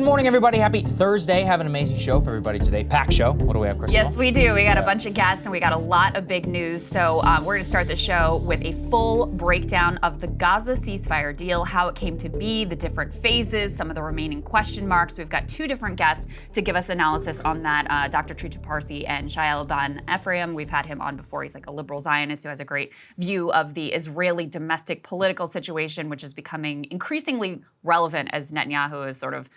Good morning, everybody. Happy Thursday. Have an amazing show for everybody today. Packed show. What do we have, Krystal? Yes, we do. We got a bunch of guests and we got a lot of big news. So we're going to start the show with a full breakdown of the Gaza ceasefire deal, how it came to be, the different phases, some of the remaining question marks. We've got two different guests to give us analysis on that, Dr. Trita Parsi and Shael Ben Ephraim. We've had him on before. He's like a liberal Zionist who has a great view of the Israeli domestic political situation, which is becoming increasingly relevant as Netanyahu is sort of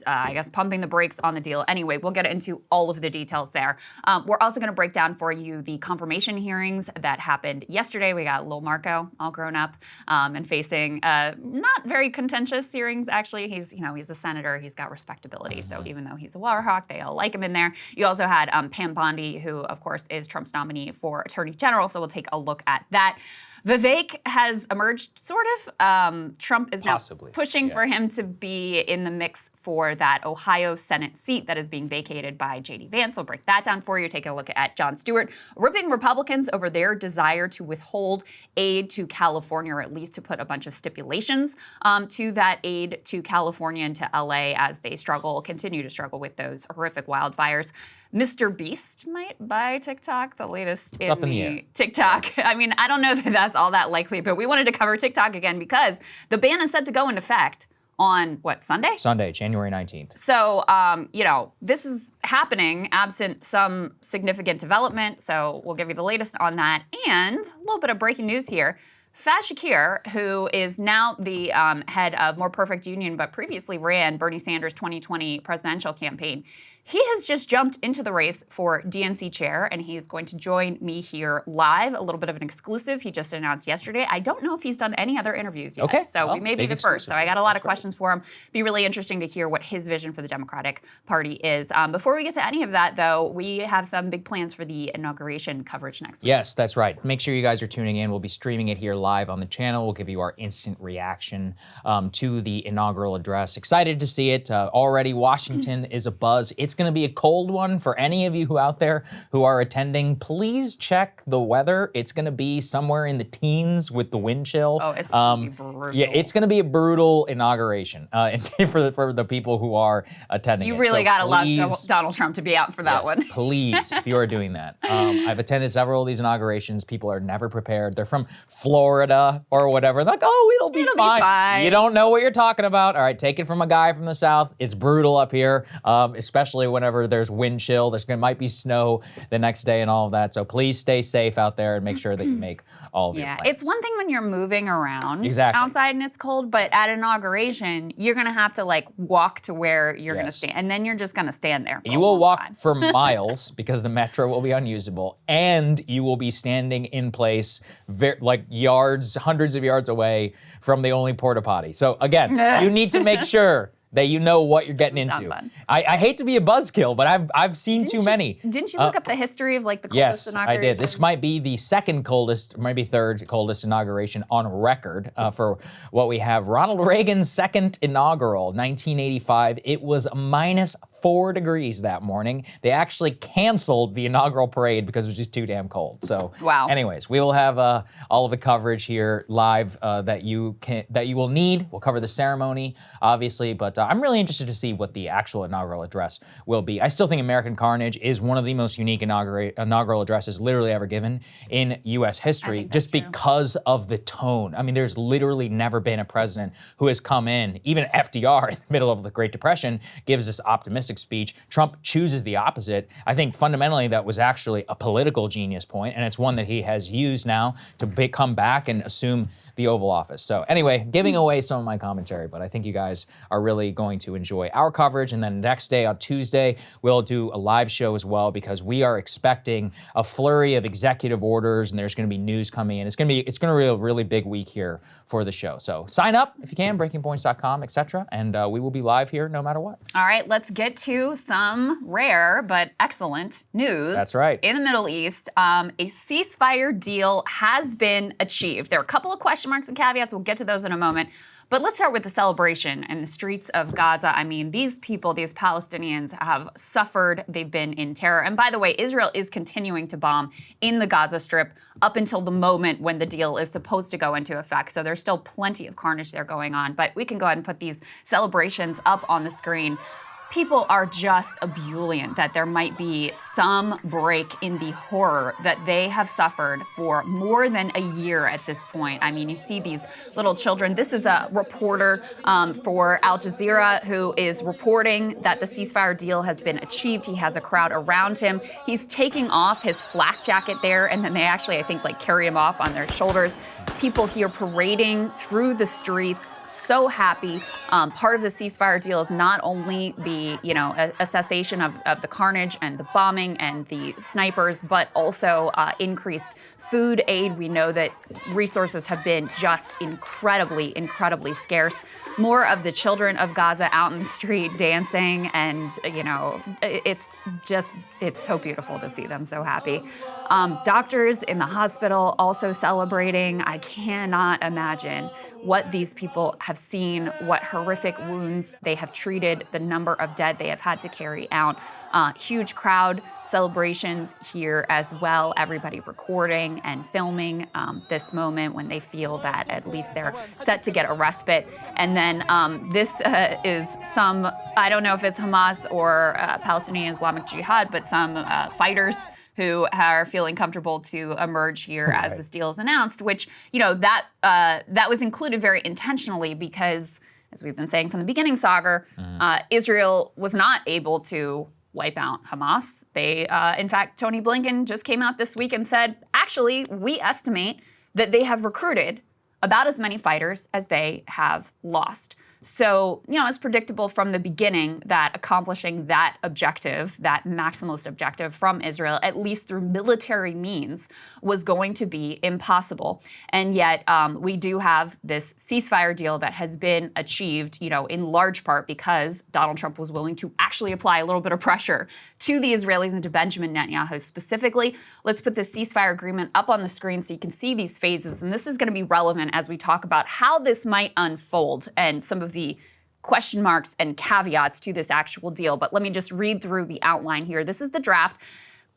I guess pumping the brakes on the deal. Anyway, we'll get into all of the details there. We're also going to break down for you the confirmation hearings that happened yesterday. We got Lil Marco all grown up and facing not very contentious hearings, actually. He's a senator. He's got respectability. So even though he's a war hawk, they all like him in there. You also had Pam Bondi, who, of course, is Trump's nominee for Attorney General. So we'll take a look at that. Vivek has emerged, sort of. Trump is now pushing for him to be in the mix for that Ohio Senate seat that is being vacated by J.D. Vance. We'll break that down for you. Take a look at Jon Stewart ripping Republicans over their desire to withhold aid to California, or at least to put a bunch of stipulations to that aid to California and to L.A. as they continue to struggle with those horrific wildfires. Mr. Beast might buy TikTok, the latest in the TikTok. I mean, I don't know that that's all that likely, but we wanted to cover TikTok again because the ban is set to go into effect on, what, Sunday? Sunday, January 19th. So, this is happening absent some significant development, so we'll give you the latest on that. And a little bit of breaking news here. Faz Shakir, who is now the head of More Perfect Union, but previously ran Bernie Sanders' 2020 presidential campaign, he has just jumped into the race for DNC chair, and he's going to join me here live. A little bit of an exclusive he just announced yesterday. I don't know if he's done any other interviews yet, we may be the first. So I got a lot of questions for him. Be really interesting to hear what his vision for the Democratic Party is. Before we get to any of that, though, we have some big plans for the inauguration coverage next week. Yes, that's right. Make sure you guys are tuning in. We'll be streaming it here live on the channel. We'll give you our instant reaction to the inaugural address. Excited to see it. Already, Washington is abuzz. It's going to be a cold one for any of you out there who are attending. Please check the weather. It's going to be somewhere in the teens with the wind chill. Oh, it's going to be brutal. Yeah, it's going to be a brutal inauguration for the people who are attending. You really got to love Donald Trump to be out for that one. Please, if you are doing that. I've attended several of these inaugurations. People are never prepared. They're from Florida or whatever. They're like, oh, it'll be fine. You don't know what you're talking about. All right, take it from a guy from the South. It's brutal up here, especially whenever there's wind chill. Might be snow the next day and all of that. So please stay safe out there and make sure that you make all of your plans. It's one thing when you're moving around outside and it's cold, but at inauguration, you're going to have to walk to where you're going to stand. And then you're just going to stand there for You will walk for miles because the metro will be unusable, and you will be standing in place yards, hundreds of yards away from the only porta potty. So again, you need to make sure that you know what you're getting into. I hate to be a buzzkill, but I've seen too many. Didn't you look up the history of the coldest inauguration? Yes, I did. This might be the second coldest, maybe third coldest inauguration on record for what we have. Ronald Reagan's second inaugural, 1985. It was -4 degrees that morning. They actually canceled the inaugural parade because it was just too damn cold. So, anyways, we will have all of the coverage here live that you will need. We'll cover the ceremony, obviously, but I'm really interested to see what the actual inaugural address will be. I still think American Carnage is one of the most unique inaugural addresses literally ever given in U.S. history, just because of the tone. I mean, there's literally never been a president who has come in, even FDR in the middle of the Great Depression, gives this optimistic speech. Trump chooses the opposite. I think fundamentally that was actually a political genius point, and it's one that he has used now to come back and assume the Oval Office. So anyway, giving away some of my commentary, but I think you guys are really going to enjoy our coverage. And then next day on Tuesday, we'll do a live show as well, because we are expecting a flurry of executive orders, and there's going to be news coming in. It's going to be a really big week here for the show. So sign up if you can, breakingpoints.com, etc. And we will be live here no matter what. All right, let's get to some rare but excellent news. That's right. In the Middle East, a ceasefire deal has been achieved. There are a couple of question question marks and caveats. We'll get to those in a moment. But let's start with the celebration in the streets of Gaza. I mean, these people, these Palestinians have suffered. They've been in terror. And by the way, Israel is continuing to bomb in the Gaza Strip up until the moment when the deal is supposed to go into effect. So there's still plenty of carnage there going on. But we can go ahead and put these celebrations up on the screen. People are just ebullient that there might be some break in the horror that they have suffered for more than a year at this point. I mean, you see these little children. This is a reporter for Al Jazeera who is reporting that the ceasefire deal has been achieved. He has a crowd around him. He's taking off his flak jacket there, and then they actually, I think, like carry him off on their shoulders. People here parading through the streets, so happy. Part of the ceasefire deal is not only the a cessation of the carnage and the bombing and the snipers, but also increased food aid. We know that resources have been just incredibly, incredibly scarce. More of the children of Gaza out in the street dancing, and it's so beautiful to see them so happy. Doctors in the hospital also celebrating. I cannot imagine what these people have seen, what horrific wounds they have treated, the number of dead they have had to carry out. Huge crowd celebrations here as well. Everybody recording and filming this moment when they feel that at least they're set to get a respite. And then this is some, I don't know if it's Hamas or Palestinian Islamic Jihad, but some fighters who are feeling comfortable to emerge here as this deal is announced, which, that was included very intentionally because, as we've been saying from the beginning, Saagar, Israel was not able to wipe out Hamas. They, in fact, Tony Blinken just came out this week and said, actually, we estimate that they have recruited about as many fighters as they have lost. So, it's predictable from the beginning that accomplishing that objective, that maximalist objective from Israel, at least through military means, was going to be impossible. And yet we do have this ceasefire deal that has been achieved, in large part because Donald Trump was willing to actually apply a little bit of pressure to the Israelis and to Benjamin Netanyahu specifically. Let's put this ceasefire agreement up on the screen so you can see these phases. And this is going to be relevant as we talk about how this might unfold and some of the question marks and caveats to this actual deal. But let me just read through the outline here. This is the draft.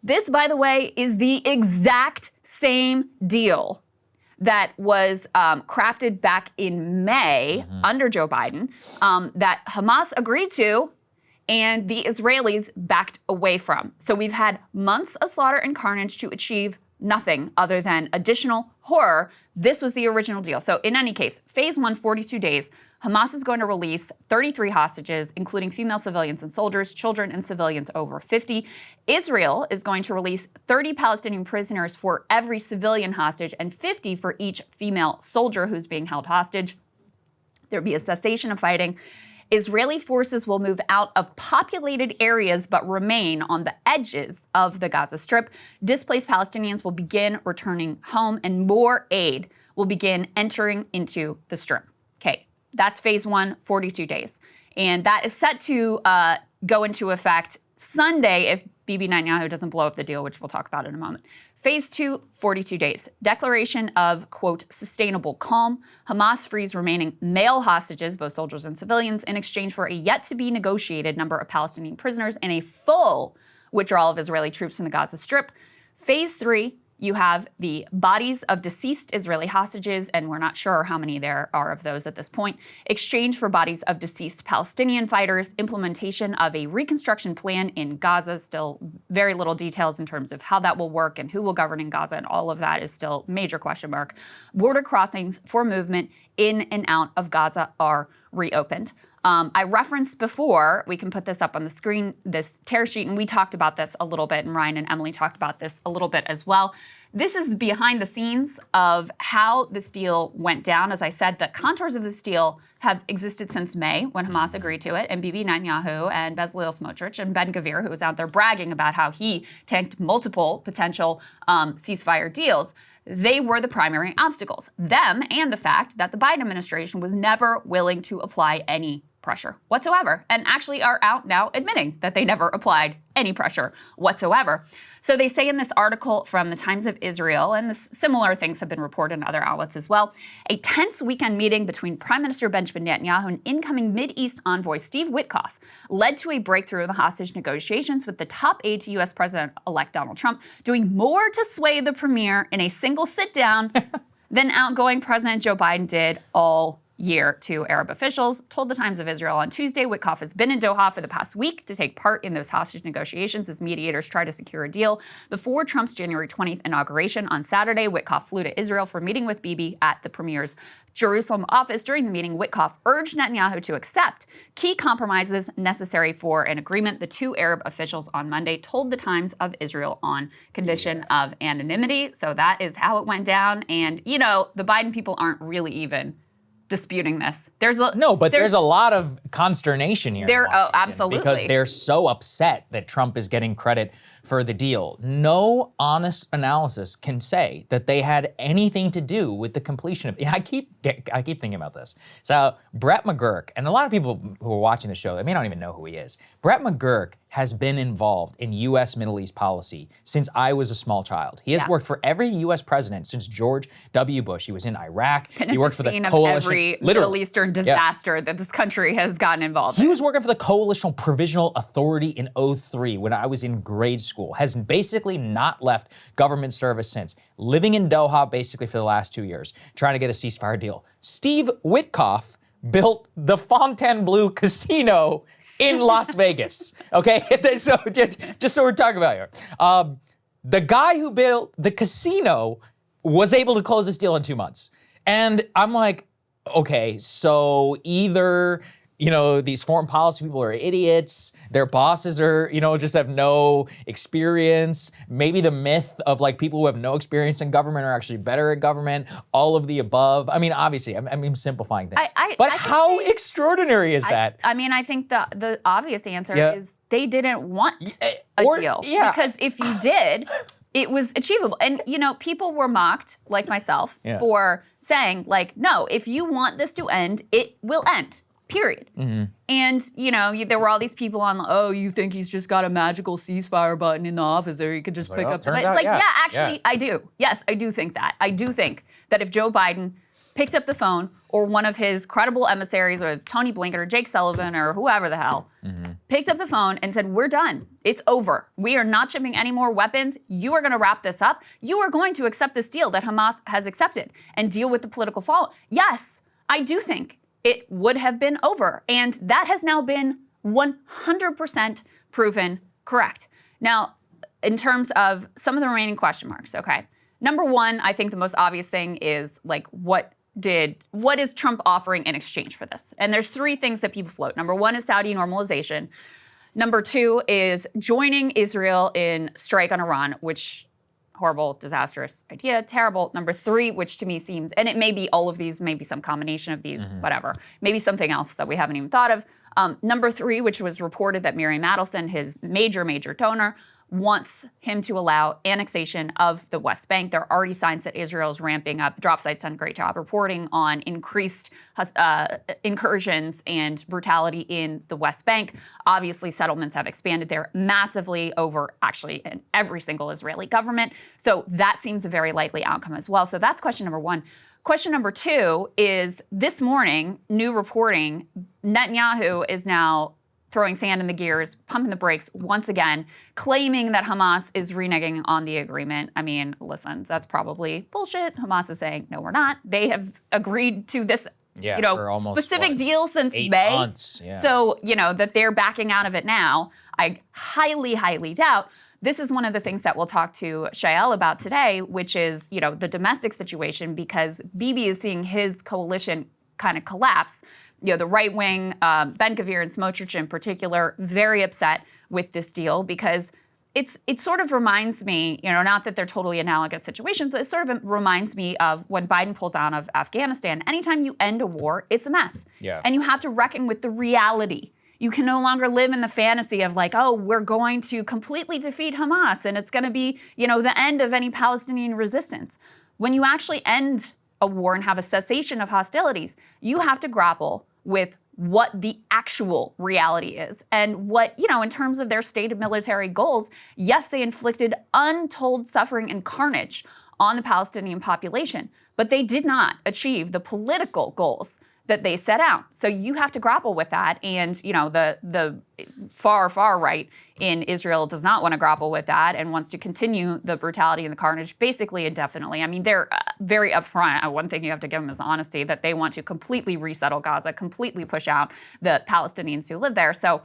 This, by the way, is the exact same deal that was crafted back in May under Joe Biden that Hamas agreed to and the Israelis backed away from. So we've had months of slaughter and carnage to achieve nothing other than additional horror. This was the original deal. So in any case, phase 1, 42 days, Hamas is going to release 33 hostages, including female civilians and soldiers, children and civilians over 50. Israel is going to release 30 Palestinian prisoners for every civilian hostage and 50 for each female soldier who's being held hostage. There'll be a cessation of fighting. Israeli forces will move out of populated areas but remain on the edges of the Gaza Strip. Displaced Palestinians will begin returning home and more aid will begin entering into the Strip. Okay, that's phase 1, 42 days. And that is set to go into effect Sunday if Bibi Netanyahu doesn't blow up the deal, which we'll talk about in a moment. Phase 2, 42 days. Declaration of, quote, sustainable calm. Hamas frees remaining male hostages, both soldiers and civilians, in exchange for a yet-to-be-negotiated number of Palestinian prisoners and a full withdrawal of Israeli troops from the Gaza Strip. Phase 3, you have the bodies of deceased Israeli hostages, and we're not sure how many there are of those at this point, exchange for bodies of deceased Palestinian fighters, implementation of a reconstruction plan in Gaza, still very little details in terms of how that will work and who will govern in Gaza, and all of that is still major question mark. Border crossings for movement in and out of Gaza are reopened. I referenced before, we can put this up on the screen, this tear sheet, and we talked about this a little bit, and Ryan and Emily talked about this a little bit as well. This is behind the scenes of how this deal went down. As I said, the contours of this deal have existed since May when Hamas agreed to it, and Bibi Netanyahu and Bezalel Smotrich and Ben-Gvir, who was out there bragging about how he tanked multiple potential ceasefire deals. They were the primary obstacles. Them and the fact that the Biden administration was never willing to apply any pressure whatsoever, and actually are out now admitting that they never applied any pressure whatsoever. So they say in this article from the Times of Israel, and similar things have been reported in other outlets as well, a tense weekend meeting between Prime Minister Benjamin Netanyahu and incoming Mideast envoy Steve Witkoff led to a breakthrough in the hostage negotiations, with the top aide to U.S. President-elect Donald Trump doing more to sway the premier in a single sit-down than outgoing President Joe Biden did all year. Two Arab officials told the Times of Israel on Tuesday Witkoff has been in Doha for the past week to take part in those hostage negotiations as mediators try to secure a deal before Trump's January 20th inauguration. On Saturday, Witkoff flew to Israel for a meeting with Bibi at the premier's Jerusalem office. During the meeting, Witkoff urged Netanyahu to accept key compromises necessary for an agreement. The two Arab officials on Monday told the Times of Israel on condition of anonymity. So that is how it went down. And, you know, the Biden people aren't really even disputing this. There's a lot of consternation here. Absolutely. Because they're so upset that Trump is getting credit for the deal. No honest analysis can say that they had anything to do with the completion of. I keep thinking about this. So Brett McGurk, and a lot of people who are watching the show, they may not even know who he is. Brett McGurk has been involved in U.S. Middle East policy since I was a small child. He has worked for every U.S. president since George W. Bush. He was in Iraq. He worked for the coalition. Of every Middle Eastern disaster that this country has gotten involved in. He was working for the Coalitional Provisional Authority in 2003 when I was in grade school. Has basically not left government service since. Living in Doha basically for the last 2 years, trying to get a ceasefire deal. Steve Witkoff built the Fontainebleau Casino in Las Vegas. Okay, so just so we're talking about here. The guy who built the casino was able to close this deal in 2 months. And I'm like, okay, so either, you know, these foreign policy people are idiots, their bosses are, you know, just have no experience. Maybe the myth of like people who have no experience in government are actually better at government, all of the above. I mean, obviously, I'm simplifying things. But how extraordinary is that? I mean, I think the obvious answer is they didn't want a deal. Because if you did, it was achievable. And, you know, people were mocked, like myself, for saying, like, no, if you want this to end, it will end. Period. And, you know, there were all these people on, oh, you think he's just got a magical ceasefire button in the office or he could just pick up the... It's like, actually, I do. Yes, I do think that. I do think that if Joe Biden picked up the phone, or one of his credible emissaries, or it's Tony Blinken or Jake Sullivan or whoever the hell, picked up the phone and said, we're done. It's over. We are not shipping any more weapons. You are going to wrap this up. You are going to accept this deal that Hamas has accepted and deal with the political fallout. Yes, I do think it would have been over. And that has now been 100% proven correct. Now, in terms of some of the remaining question marks, okay. Number one, I think the most obvious thing is, like, what is Trump offering in exchange for this? And there's three things that people float. Number one is Saudi normalization. Number two is joining Israel in strike on Iran, which horrible, disastrous idea, terrible. Number three, which to me seems, and it may be all of these, maybe some combination of these, whatever, maybe something else that we haven't even thought of. Number three, which was reported that Miriam Adelson, his major donor, wants him to allow annexation of the West Bank. There are already signs that Israel is ramping up. Dropsite's done a great job reporting on increased incursions and brutality in the West Bank. Obviously, settlements have expanded there massively over actually in every single Israeli government. So that seems a very likely outcome as well. So that's question number one. Question number two is, this morning, new reporting, Netanyahu is now throwing sand in the gears, pumping the brakes once again, claiming that Hamas is reneging on the agreement. I mean, listen, that's probably bullshit. Hamas is saying, no, we're not. They have agreed to this specific deal since 8 May. months. So, you know, that they're backing out of it now, I highly, highly doubt. This is one of the things that we'll talk to Shael about today, which is, you know, the domestic situation, because Bibi is seeing his coalition kind of collapse. You know, the right wing, Ben-Gvir and Smotrich in particular, very upset with this deal, because it sort of reminds me, you know, not that they're totally analogous situations, but it sort of reminds me of when Biden pulls out of Afghanistan. Anytime you end a war, it's a mess. And you have to reckon with the reality. You can no longer live in the fantasy of like, oh, we're going to completely defeat Hamas and it's going to be, you know, the end of any Palestinian resistance. When you actually end a war and have a cessation of hostilities, you have to grapple with what the actual reality is. And what, in terms of their stated military goals, yes, they inflicted untold suffering and carnage on the Palestinian population, but they did not achieve the political goals that they set out. So you have to grapple with that. And, the far, far right in Israel does not want to grapple with that and wants to continue the brutality and the carnage basically indefinitely. I mean, they're very upfront. One thing you have to give them is honesty, that they want to completely resettle Gaza, completely push out the Palestinians who live there. So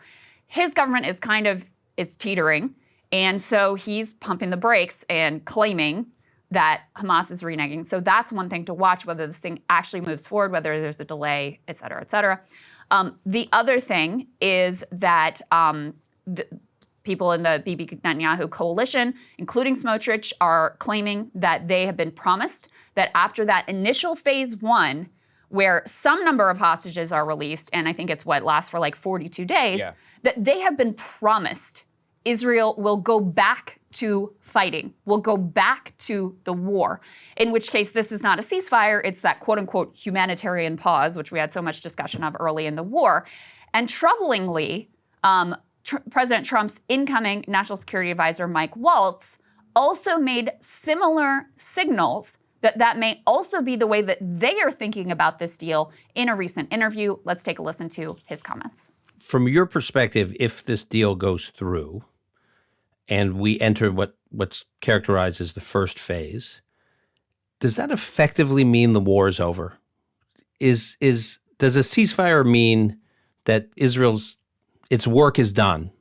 his government is teetering. And so he's pumping the brakes and claiming that Hamas is reneging. So that's one thing to watch, whether this thing actually moves forward, whether there's a delay, et cetera, et cetera. The other thing is that the people in the Bibi Netanyahu coalition, including Smotrich, are claiming that they have been promised that after that initial phase 1, where some number of hostages are released, and I think it's lasts for like 42 days, that they have been promised Israel will go back to fighting, will go back to the war, in which case this is not a ceasefire, it's that quote-unquote humanitarian pause, which we had so much discussion of early in the war. And troublingly, President Trump's incoming National Security Advisor, Mike Waltz, also made similar signals that may also be the way that they are thinking about this deal in a recent interview. Let's take a listen to his comments. From your perspective, if this deal goes through and we enter what's characterized as the first phase, does that effectively mean the war is over? Does a ceasefire mean that its work is done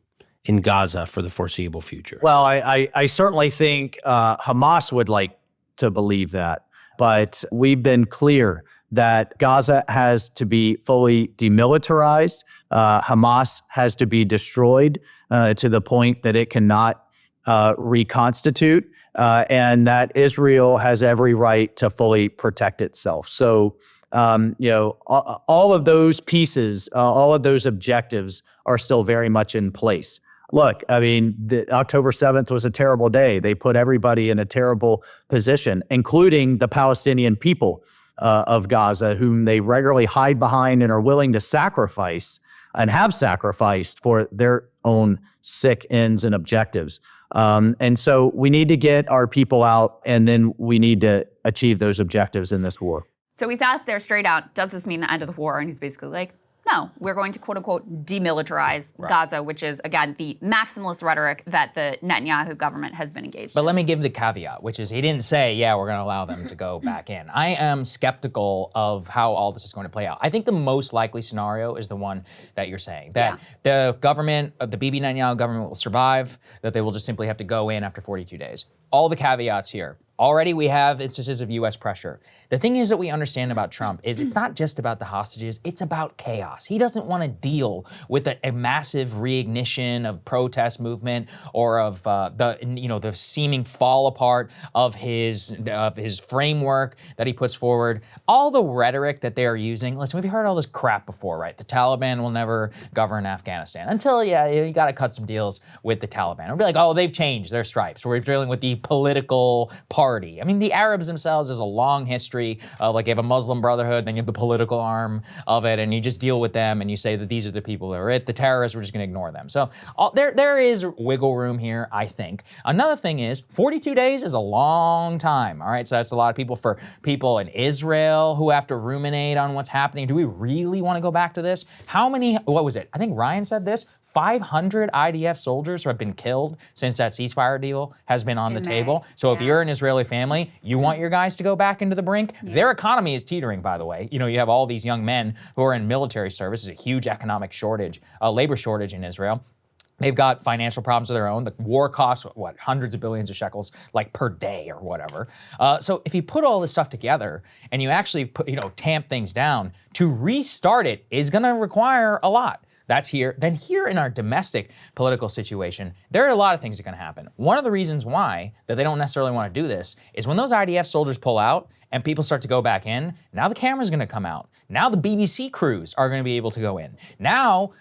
in Gaza for the foreseeable future? Well, I certainly think Hamas would like to believe that, but we've been clear that Gaza has to be fully demilitarized. Hamas has to be destroyed to the point that it cannot reconstitute, and that Israel has every right to fully protect itself. So, all of those pieces, all of those objectives are still very much in place. Look, I mean, October 7th was a terrible day. They put everybody in a terrible position, including the Palestinian people of Gaza, whom they regularly hide behind and are willing to sacrifice and have sacrificed for their own sick ends and objectives. And so we need to get our people out, and then we need to achieve those objectives in this war. So he's asked there straight out, does this mean the end of the war? And he's basically like, no, we're going to quote unquote demilitarize Gaza, which is, again, the maximalist rhetoric that the Netanyahu government has been engaged in. But let me give the caveat, which is he didn't say, yeah, we're going to allow them to go back in. I am skeptical of how all this is going to play out. I think the most likely scenario is the one that you're saying, that the government, the Bibi Netanyahu government will survive, that they will just simply have to go in after 42 days. All the caveats here. Already we have instances of U.S. pressure. The thing is that we understand about Trump is it's not just about the hostages, it's about chaos. He doesn't want to deal with a massive reignition of protest movement or of the seeming fall apart of his framework that he puts forward. All the rhetoric that they are using, listen, we've heard all this crap before, right? The Taliban will never govern Afghanistan until, you got to cut some deals with the Taliban. We'll be like, oh, they've changed their stripes. We're dealing with the political party. I mean, the Arabs themselves, there's a long history of you have a Muslim Brotherhood, then you have the political arm of it, and you just deal with them and you say that these are the people that are it. The terrorists, we're just going to ignore them. So there is wiggle room here, I think. Another thing is 42 days is a long time. All right, so that's a lot of people for people in Israel who have to ruminate on what's happening. Do we really want to go back to this? How many, what was it? I think Ryan said this. 500 IDF soldiers have been killed since that ceasefire deal has been on the table. So if you're an Israeli family, you want your guys to go back into the brink. Their economy is teetering, by the way. You have all these young men who are in military service. There's a huge economic shortage, labor shortage in Israel. They've got financial problems of their own. The war costs, hundreds of billions of shekels, per day or whatever. So if you put all this stuff together and you actually tamp things down, to restart it is gonna require a lot. That's here. Then here in our domestic political situation, there are a lot of things that can happen. One of the reasons why that they don't necessarily want to do this is when those IDF soldiers pull out and people start to go back in, now the camera's going to come out. Now the BBC crews are going to be able to go in. Now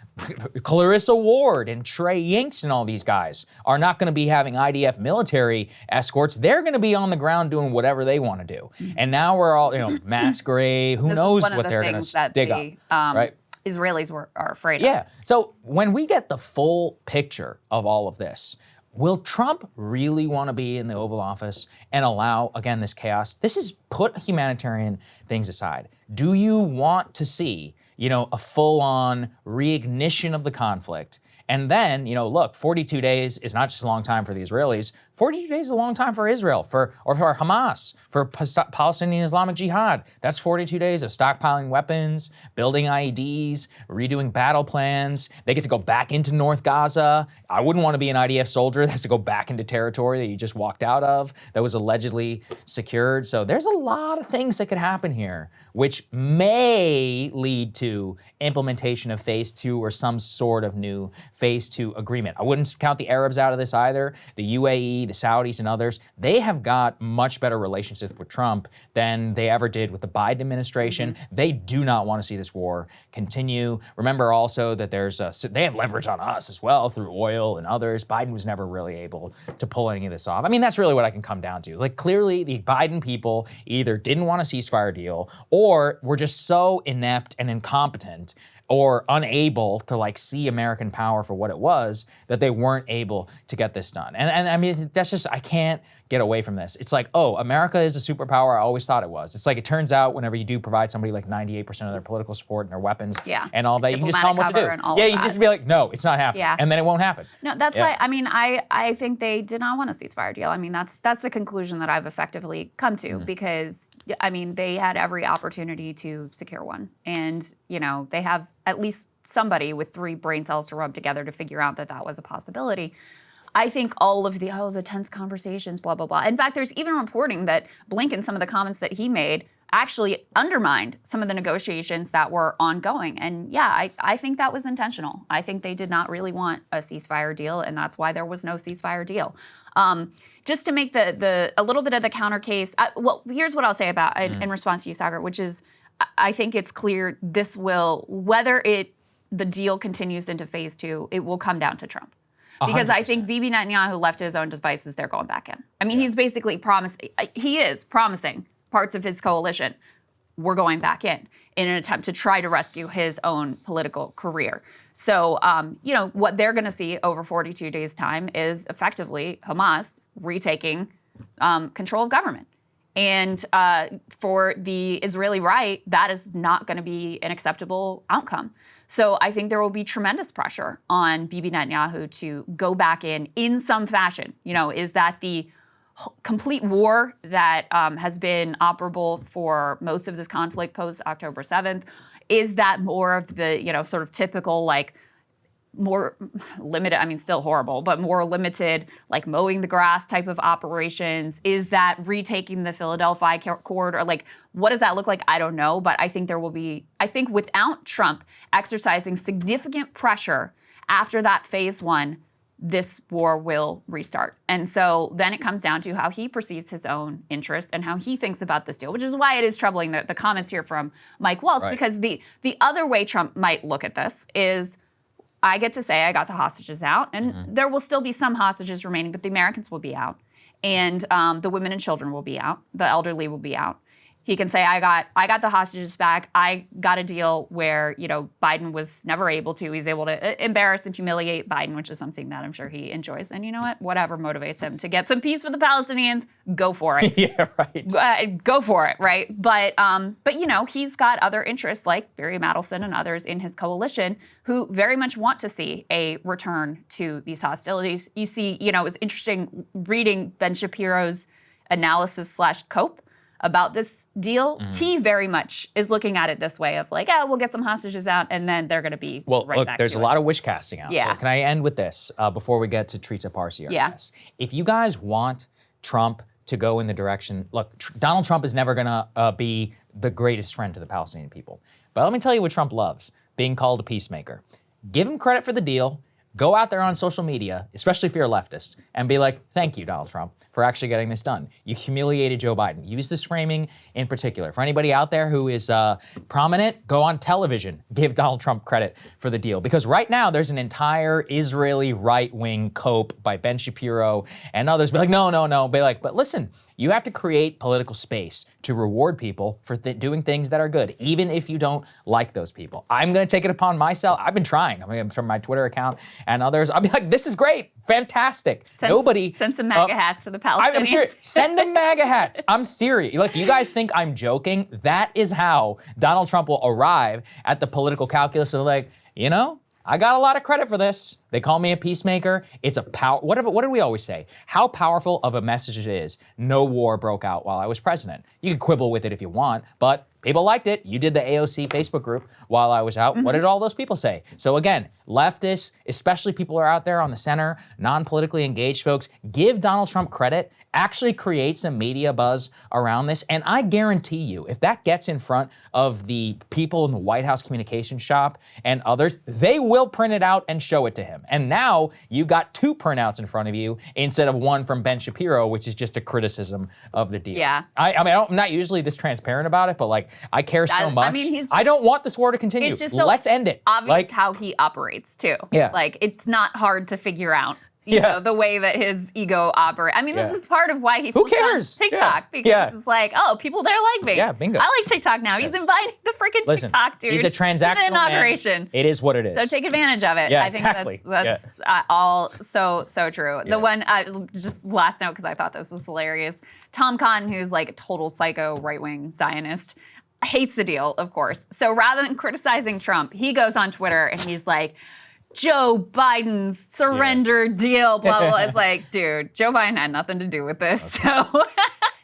Clarissa Ward and Trey Yinks and all these guys are not going to be having IDF military escorts. They're going to be on the ground doing whatever they want to do. And now we're all, mass grave, who knows what they're going to dig up, right? Israelis are afraid of. Yeah. So when we get the full picture of all of this, will Trump really want to be in the Oval Office and allow, again, this chaos? This is put humanitarian things aside. Do you want to see, a full-on reignition of the conflict? And then, look, 42 days is not just a long time for the Israelis. 42 days is a long time for Israel, or for Hamas, for Palestinian Islamic Jihad. That's 42 days of stockpiling weapons, building IEDs, redoing battle plans. They get to go back into North Gaza. I wouldn't want to be an IDF soldier that has to go back into territory that you just walked out of, that was allegedly secured. So there's a lot of things that could happen here, which may lead to implementation of phase 2 or some sort of new phase 2 agreement. I wouldn't count the Arabs out of this either. The UAE, the Saudis, and others, they have got much better relationships with Trump than they ever did with the Biden administration. They do not want to see this war continue. Remember also that they have leverage on us as well through oil and others. Biden was never really able to pull any of this off. I mean, that's really what I can come down to. Like, clearly the Biden people either didn't want a ceasefire deal or were just so inept and incompetent or unable to see American power for what it was, that they weren't able to get this done. And I mean, that's just, I can't get away from this. It's like, oh, America is a superpower. I always thought it was. It's like, it turns out whenever you do provide somebody 98% of their political support and their weapons and all that, you can just tell them what to do. Yeah, you just be like, no, it's not happening. Yeah. And then it won't happen. No, that's why, I mean, I think they did not want a ceasefire deal. I mean, that's the conclusion that I've effectively come to because, I mean, they had every opportunity to secure one. And, they have at least somebody with 3 brain cells to rub together to figure out that that was a possibility. I think all of the tense conversations, blah, blah, blah. In fact, there's even reporting that Blinken, some of the comments that he made, actually undermined some of the negotiations that were ongoing. And yeah, I think that was intentional. I think they did not really want a ceasefire deal, and that's why there was no ceasefire deal. Just to make a little bit of the counter case, well, here's what I'll say about in response to you, Saagar, which is I think it's clear this will, whether the deal continues into phase 2, it will come down to Trump. Because 100%. I think Bibi Netanyahu left to his own devices, they're going back in. I mean, he's basically promising parts of his coalition, we're going back in an attempt to try to rescue his own political career. So, what they're going to see over 42 days' time is effectively Hamas retaking control of government. And for the Israeli right, that is not going to be an acceptable outcome. So I think there will be tremendous pressure on Bibi Netanyahu to go back in some fashion. Is that the complete war that has been operable for most of this conflict post-October 7th? Is that more of the, sort of typical, more limited, I mean, still horrible, but more limited, mowing the grass type of operations? Is that retaking the Philadelphia corridor? What does that look like? I don't know, but I think without Trump exercising significant pressure after that phase 1, this war will restart. And so then it comes down to how he perceives his own interest and how he thinks about this deal, which is why it is troubling the comments here from Mike Waltz, because the other way Trump might look at this is, I get to say I got the hostages out, and there will still be some hostages remaining, but the Americans will be out, and the women and children will be out, the elderly will be out. He can say, I got the hostages back. I got a deal where, Biden was never able to. He's able to embarrass and humiliate Biden, which is something that I'm sure he enjoys. And you know what? Whatever motivates him to get some peace with the Palestinians, go for it. Yeah, right. Go for it, right? But he's got other interests like Barry Madelson and others in his coalition who very much want to see a return to these hostilities. You see, it was interesting reading Ben Shapiro's analysis / cope about this deal. He very much is looking at it this way of we'll get some hostages out and then they're going to be right back to it. There's a lot of wish casting out. Yeah. So can I end with this before we get to Trita Parsi? Yes. If you guys want Trump to go in the direction, look, Donald Trump is never going to be the greatest friend to the Palestinian people. But let me tell you what Trump loves, being called a peacemaker. Give him credit for the deal. Go out there on social media, especially if you're a leftist, and be like, thank you, Donald Trump, for actually getting this done. You humiliated Joe Biden. Use this framing in particular. For anybody out there who is prominent, go on television, give Donald Trump credit for the deal. Because right now, there's an entire Israeli right-wing cope by Ben Shapiro and others. Be like, no. Be like, but listen, you have to create political space to reward people for doing things that are good, even if you don't like those people. I'm going to take it upon myself. I've been trying. I mean, from my Twitter account and others, I'll be like, this is great, fantastic. Send some MAGA hats to the Palestinians. I'm serious. Send them MAGA hats. I'm serious. Like, you guys think I'm joking? That is how Donald Trump will arrive at the political calculus of like, you know, I got a lot of credit for this. They call me a peacemaker. It's a what do we always say? How powerful of a message it is. No war broke out while I was president. You can quibble with it if you want, but people liked it. You did the AOC Facebook group while I was out. What did all those people say? So again, leftists, especially people who are out there on the center, non-politically engaged folks, give Donald Trump credit, actually create some media buzz around this. And I guarantee you, if that gets in front of the people in the White House communication shop and others, they will print it out and show it to him. And now you got 2 printouts in front of you instead of one from Ben Shapiro, which is just a criticism of the deal. Yeah. I mean, I'm not usually this transparent about it, but like, I care so much. I mean, I don't want this war to continue. It's just so Let's end it. Obvious Like, how he operates too. Yeah. Like, it's not hard to figure out. You know, the way that his ego operates. I mean, this is part of why he flipped on TikTok, because it's like, oh, people there like me. Yeah, bingo. I like TikTok now. He's inviting the freaking TikTok dude. He's a transactional to the inauguration. Man. It is what it is. So take advantage of it. Yeah, I think exactly. that's all so true. The one, just last note, because I thought this was hilarious. Tom Cotton, who's like a total psycho right-wing Zionist, hates the deal, of course. So rather than criticizing Trump, he goes on Twitter and he's like, Joe Biden's surrender deal, blah, blah, blah. It's like, dude, Joe Biden had nothing to do with this. Okay. So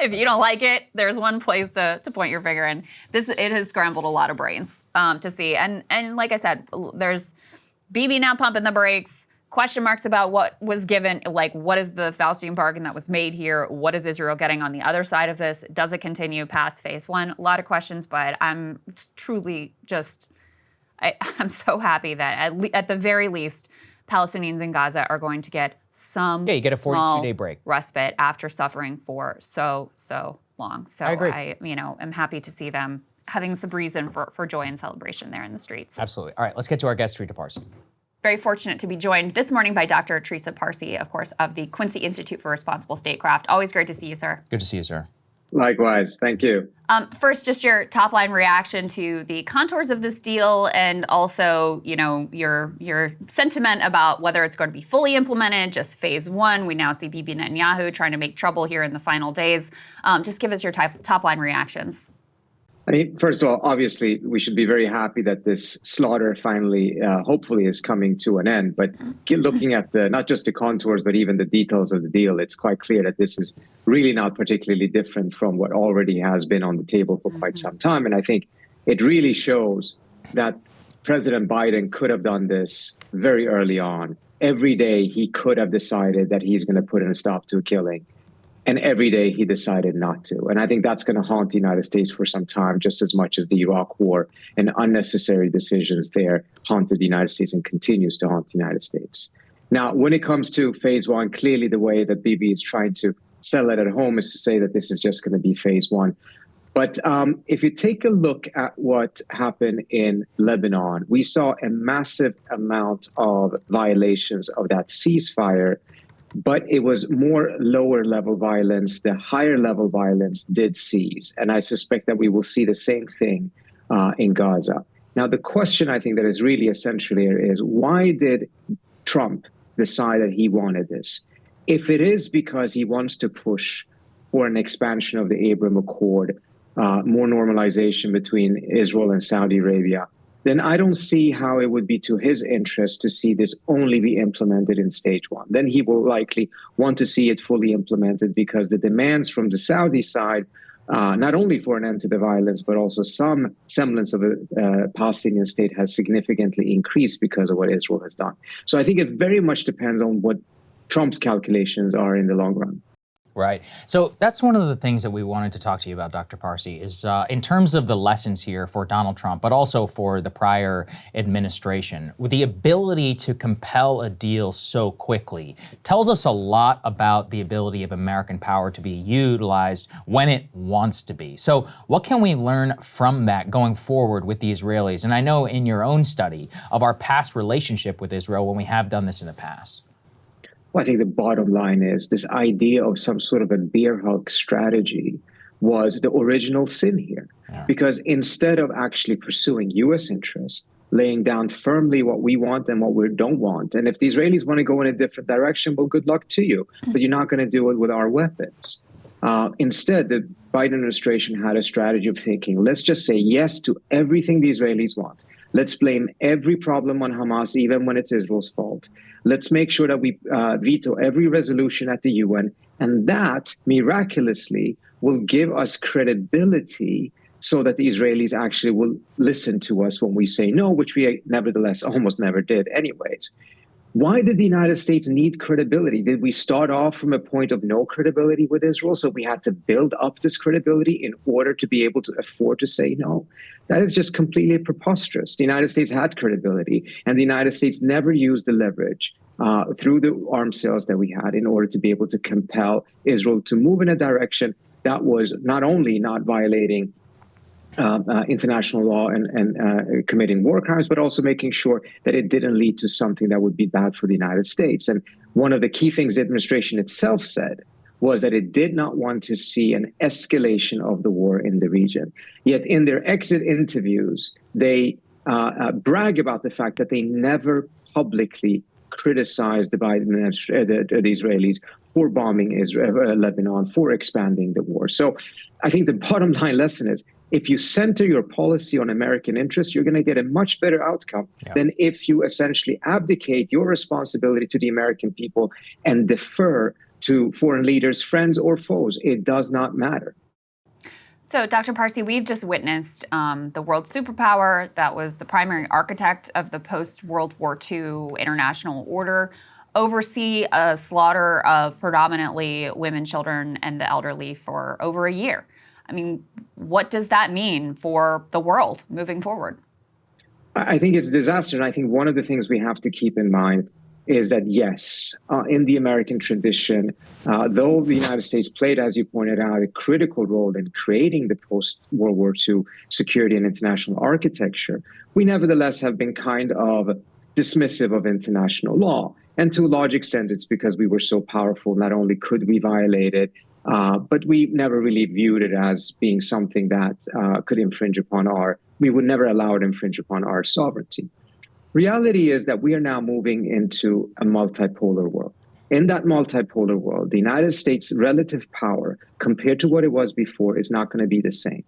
if you don't like it, there's one place to point your finger in. It has scrambled a lot of brains to see. And like I said, there's Bibi now pumping the brakes, question marks about what was given, like what is the Faustian bargain that was made here? What is Israel getting on the other side of this? Does it continue past phase 1? A lot of questions, but I'm truly just... I'm so happy that at the very least, Palestinians in Gaza are going to get some you get a 42-day break respite after suffering for so long. So I agree. I'm happy to see them having some reason for joy and celebration there in the streets. Absolutely. All right, let's get to our guest, Teresa Parsi. Very fortunate to be joined this morning by Dr. Teresa Parsi, of course, of the Quincy Institute for Responsible Statecraft. Always great to see you, sir. Good to see you, sir. Likewise. Thank you. First, just your top line reaction to the contours of this deal, and also, your sentiment about whether it's going to be fully implemented, just phase 1. We now see Bibi Netanyahu trying to make trouble here in the final days. Just give us your top line reactions. I mean, first of all, obviously, we should be very happy that this slaughter finally, hopefully, is coming to an end. But looking at not just the contours, but even the details of the deal, it's quite clear that this is really not particularly different from what already has been on the table for quite some time. And I think it really shows that President Biden could have done this very early on. Every day, he could have decided that he's going to put in a stop to a killing. And every day he decided not to. And I think that's going to haunt the United States for some time, just as much as the Iraq War and unnecessary decisions there haunted the United States and continues to haunt the United States. Now, when it comes to phase 1, clearly the way that Bibi is trying to sell it at home is to say that this is just going to be phase 1. But if you take a look at what happened in Lebanon, we saw a massive amount of violations of that ceasefire. But it was more lower level violence. The higher level violence did cease. And I suspect that we will see the same thing in Gaza. Now, the question I think that is really essential here is, why did Trump decide that he wanted this? If it is because he wants to push for an expansion of the Abraham Accord, more normalization between Israel and Saudi Arabia, then I don't see how it would be to his interest to see this only be implemented in stage 1. Then he will likely want to see it fully implemented, because the demands from the Saudi side, not only for an end to the violence, but also some semblance of a Palestinian state, has significantly increased because of what Israel has done. So I think it very much depends on what Trump's calculations are in the long run. Right. So that's one of the things that we wanted to talk to you about, Dr. Parsi, is in terms of the lessons here for Donald Trump, but also for the prior administration, with the ability to compel a deal so quickly tells us a lot about the ability of American power to be utilized when it wants to be. So what can we learn from that going forward with the Israelis? And I know in your own study of our past relationship with Israel, when we have done this in the past. Well, I think the bottom line is this idea of some sort of a bear hug strategy was the original sin here. Because instead of actually pursuing U.S. interests, laying down firmly what we want and what we don't want, and if the Israelis want to go in a different direction, well, good luck to you, but you're not going to do it with our weapons. Instead, the Biden administration had a strategy of thinking, let's just say yes to everything the Israelis want. Let's blame every problem on Hamas, even when it's Israel's fault. Let's make sure that we veto every resolution at the UN. And that, miraculously, will give us credibility so that the Israelis actually will listen to us when we say no, which we nevertheless almost never did anyways. Why did the United States need credibility? Did we start off from a point of no credibility with Israel? So we had to build up this credibility in order to be able to afford to say no? That is just completely preposterous. The United States had credibility, and the United States never used the leverage through the arms sales that we had in order to be able to compel Israel to move in a direction that was not only not violating international law and committing war crimes, but also making sure that it didn't lead to something that would be bad for the United States. And one of the key things the administration itself said was that it did not want to see an escalation of the war in the region. Yet in their exit interviews, they brag about the fact that they never publicly criticized the Israelis for bombing Lebanon, for expanding the war. So I think the bottom line lesson is, if you center your policy on American interests, you're going to get a much better outcome than if you essentially abdicate your responsibility to the American people and defer to foreign leaders, friends or foes. It does not matter. So, Dr. Parsi, we've just witnessed the world superpower that was the primary architect of the post-World War II international order oversee a slaughter of predominantly women, children, and the elderly for over a year. I mean, what does that mean for the world moving forward? I think it's a disaster. And I think one of the things we have to keep in mind is that, yes, in the American tradition, though the United States played, as you pointed out, a critical role in creating the post-World War II security and international architecture, we nevertheless have been kind of dismissive of international law. And to a large extent, it's because we were so powerful. Not only could we violate it, but we never really viewed it as being something that could infringe upon we would never allow it to infringe upon our sovereignty. Reality is that we are now moving into a multipolar world. In that multipolar world, the United States' relative power compared to what it was before is not going to be the same.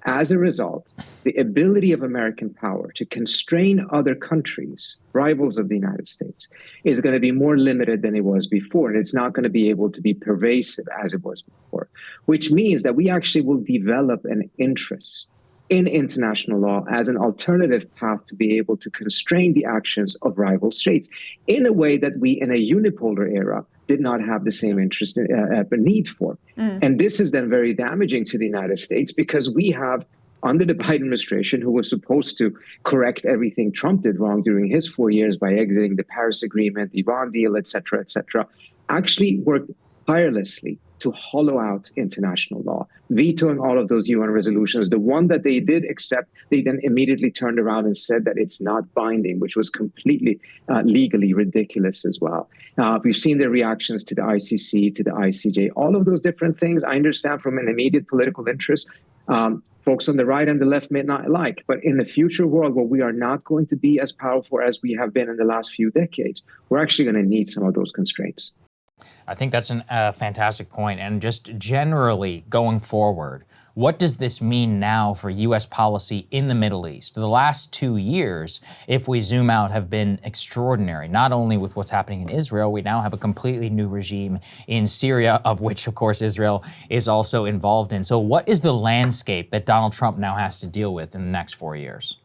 As a result, the ability of American power to constrain other countries, rivals of the United States, is going to be more limited than it was before. And it's not going to be able to be pervasive as it was before, which means that we actually will develop an interest in international law as an alternative path to be able to constrain the actions of rival states in a way that we, in a unipolar era, did not have the same interest need for. And this is then very damaging to the United States because we have, under the Biden administration, who was supposed to correct everything Trump did wrong during his 4 years by exiting the Paris Agreement, the Iran deal, et cetera, actually worked tirelessly to hollow out international law, vetoing all of those UN resolutions. The one that they did accept, they then immediately turned around and said that it's not binding, which was completely legally ridiculous as well. We've seen their reactions to the ICC, to the ICJ, all of those different things. I understand from an immediate political interest, folks on the right and the left may not like, but in the future world where we are not going to be as powerful as we have been in the last few decades, we're actually going to need some of those constraints. I think that's a fantastic point. And just generally going forward, what does this mean now for U.S. policy in the Middle East? The last 2 years, if we zoom out, have been extraordinary, not only with what's happening in Israel, we now have a completely new regime in Syria, of which, of course, Israel is also involved in. So what is the landscape that Donald Trump now has to deal with in the next 4 years?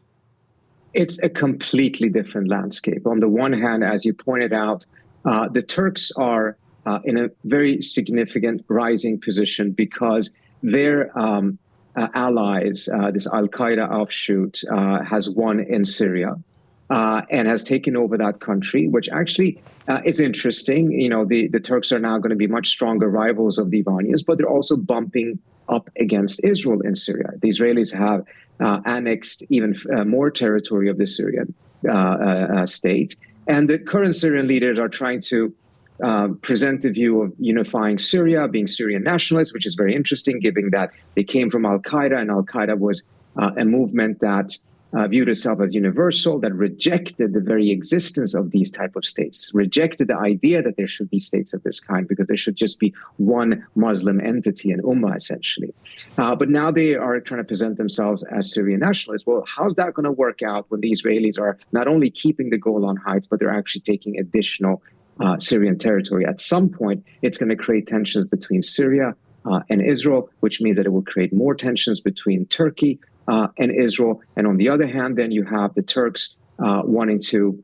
It's a completely different landscape. On the one hand, as you pointed out, the Turks are in a very significant rising position because their allies, this Al-Qaeda offshoot, has won in Syria and has taken over that country, which actually is interesting. You know, the Turks are now going to be much stronger rivals of the Iranians, but they're also bumping up against Israel in Syria. The Israelis have annexed even more territory of the Syrian state. And the current Syrian leaders are trying to present the view of unifying Syria, being Syrian nationalists, which is very interesting, given that they came from Al-Qaeda, and Al-Qaeda was a movement that viewed itself as universal, that rejected the very existence of these type of states, rejected the idea that there should be states of this kind, because there should just be one Muslim entity, an ummah, essentially. But now they are trying to present themselves as Syrian nationalists. Well, how's that going to work out when the Israelis are not only keeping the Golan Heights, but they're actually taking additional Syrian territory? At some point, it's going to create tensions between Syria and Israel, which means that it will create more tensions between Turkey and Israel. And on the other hand, then you have the Turks wanting to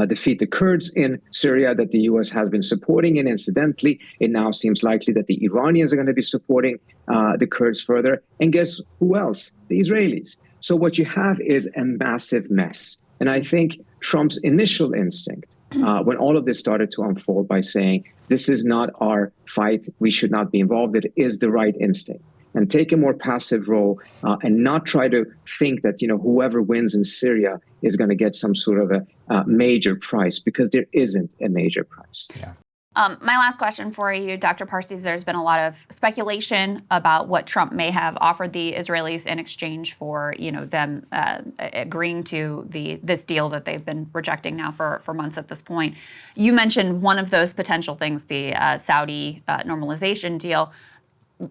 defeat the Kurds in Syria that the U.S. has been supporting. And incidentally, it now seems likely that the Iranians are going to be supporting the Kurds further. And guess who else? The Israelis. So what you have is a massive mess. And I think Trump's initial instinct, when all of this started to unfold, by saying, this is not our fight, we should not be involved, it is the right instinct. And take a more passive role and not try to think that, whoever wins in Syria is going to get some sort of a major prize, because there isn't a major prize. Yeah. My last question for you, Dr. Parses, there's been a lot of speculation about what Trump may have offered the Israelis in exchange for, them agreeing to this deal that they've been rejecting now for months at this point. You mentioned one of those potential things, the Saudi normalization deal.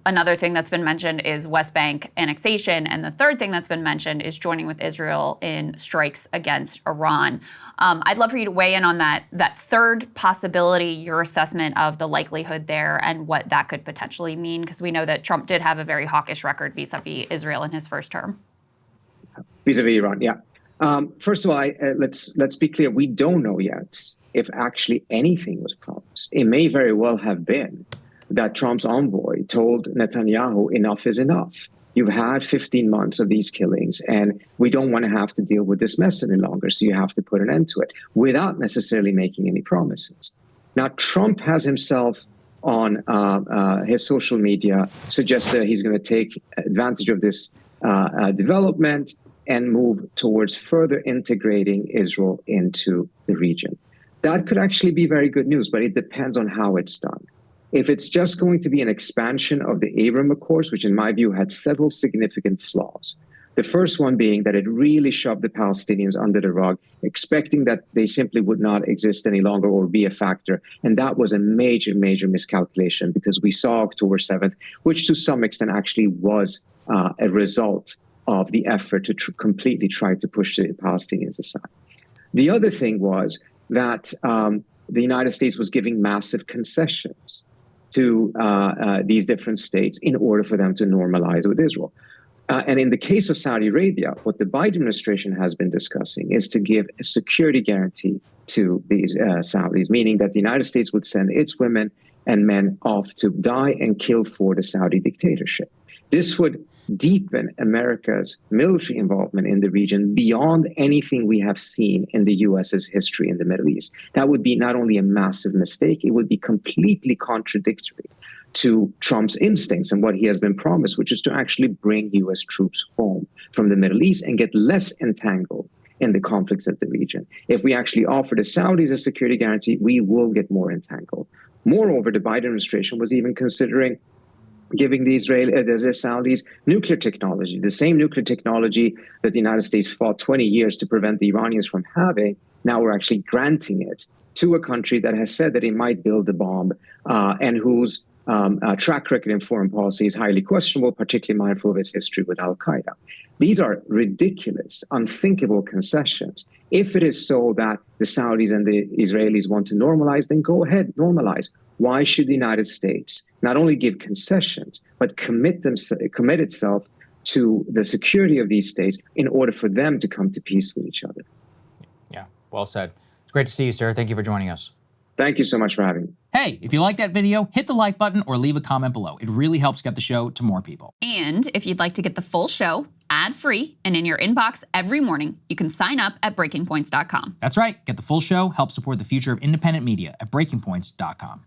Another thing that's been mentioned is West Bank annexation. And the third thing that's been mentioned is joining with Israel in strikes against Iran. I'd love for you to weigh in on that third possibility, your assessment of the likelihood there and what that could potentially mean, because we know that Trump did have a very hawkish record vis-a-vis Israel in his first term. Vis-a-vis Iran, yeah. First of all, let's be clear. We don't know yet if actually anything was promised. It may very well have been that Trump's envoy told Netanyahu, enough is enough. You've had 15 months of these killings, and we don't want to have to deal with this mess any longer, so you have to put an end to it, without necessarily making any promises. Now, Trump has himself on his social media suggested he's going to take advantage of this development and move towards further integrating Israel into the region. That could actually be very good news, but it depends on how it's done. If it's just going to be an expansion of the Abraham Accords, which in my view had several significant flaws, the first one being that it really shoved the Palestinians under the rug, expecting that they simply would not exist any longer or be a factor. And that was a major, major miscalculation, because we saw October 7th, which to some extent actually was a result of the effort to completely try to push the Palestinians aside. The other thing was that the United States was giving massive concessions to these different states in order for them to normalize with Israel. And in the case of Saudi Arabia, what the Biden administration has been discussing is to give a security guarantee to these Saudis, meaning that the United States would send its women and men off to die and kill for the Saudi dictatorship. This would deepen America's military involvement in the region beyond anything we have seen in the U.S.'s history in the Middle East. That would be not only a massive mistake, it would be completely contradictory to Trump's instincts and what he has been promised, which is to actually bring U.S. troops home from the Middle East and get less entangled in the conflicts of the region. If we actually offer the Saudis a security guarantee, we will get more entangled. Moreover, the Biden administration was even considering giving the Saudis nuclear technology, the same nuclear technology that the United States fought 20 years to prevent the Iranians from having. Now we're actually granting it to a country that has said that it might build a bomb and whose track record in foreign policy is highly questionable, particularly mindful of its history with Al-Qaeda. These are ridiculous, unthinkable concessions. If it is so that the Saudis and the Israelis want to normalize, then go ahead, normalize. Why should the United States not only give concessions, but commit itself to the security of these states in order for them to come to peace with each other? Yeah, well said. It's great to see you, sir. Thank you for joining us. Thank you so much for having me. Hey, if you like that video, hit the like button or leave a comment below. It really helps get the show to more people. And if you'd like to get the full show ad-free and in your inbox every morning, you can sign up at breakingpoints.com. That's right. Get the full show, help support the future of independent media at breakingpoints.com.